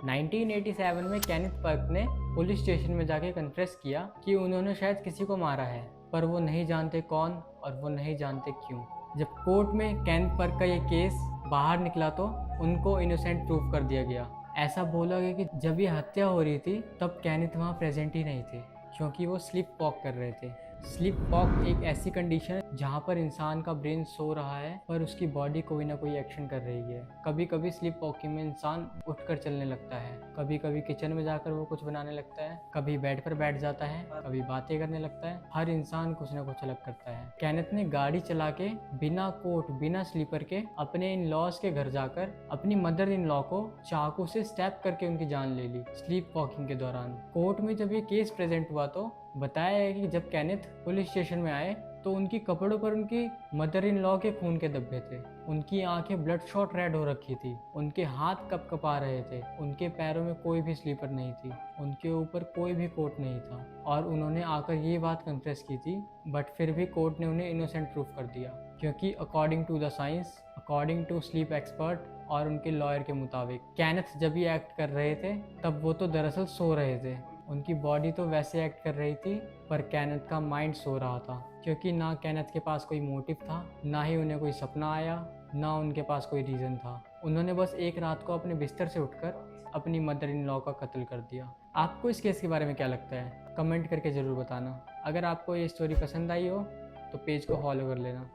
1987 में Kenneth Perk ने police station में जाके कन्फेस किया कि उन्होंने शायद किसी को मारा है, पर वो नहीं जानते कौन और वो नहीं जानते क्यों। जब कोर्ट में केनेथ पर्क का ये केस बाहर निकला तो उनको इनोसेंट प्रूव कर दिया गया। ऐसा बोला गया कि जब ये हत्या हो रही थी तब केनेथ वहाँ प्रेजेंट ही नहीं थे, क्योंकि वो स्लीप वॉक कर रहे थे। स्लीप वॉक एक ऐसी कंडीशन है जहाँ पर इंसान का ब्रेन सो रहा है पर उसकी बॉडी कोई ना कोई एक्शन कर रही है। कभी कभी स्लीप वॉकिंग में इंसान उठकर चलने लगता है, कभी कभी किचन में जाकर वो कुछ बनाने लगता है, कभी बेड पर बैठ जाता है, कभी बातें करने लगता है। हर इंसान कुछ ना कुछ अलग करता है। केनेथ ने गाड़ी चला के बिना कोट बिना स्लीपर के अपने इन लॉज के घर जाकर अपनी मदर इन लॉ को चाकू से स्टैप करके उनकी जान ले ली स्लीप वॉकिंग के दौरान। कोर्ट में जब ये केस प्रेजेंट हुआ तो बताया है कि जब केनेथ पुलिस स्टेशन में आए तो उनकी कपड़ों पर उनकी मदर इन लॉ के खून के धब्बे थे, उनकी आंखें ब्लड शॉट रेड हो रखी थी, उनके हाथ कपकपा रहे थे, उनके पैरों में कोई भी स्लीपर नहीं थी, उनके ऊपर कोई भी कोट नहीं था और उन्होंने आकर ये बात कन्फेस की थी। बट फिर भी कोर्ट ने उन्हें इनोसेंट प्रूफ कर दिया, क्योंकि according to the science, according to sleep expert और उनके लॉयर के मुताबिक केनेथ जब ये एक्ट कर रहे थे तब वो तो दरअसल सो रहे थे। उनकी बॉडी तो वैसे एक्ट कर रही थी पर केनेथ का माइंड सो रहा था, क्योंकि ना केनेथ के पास कोई मोटिव था, ना ही उन्हें कोई सपना आया, ना उनके पास कोई रीज़न था। उन्होंने बस एक रात को अपने बिस्तर से उठकर अपनी मदर इन लॉ का कत्ल कर दिया। आपको इस केस के बारे में क्या लगता है? कमेंट करके ज़रूर बताना। अगर आपको ये स्टोरी पसंद आई हो तो पेज को फॉलो कर लेना।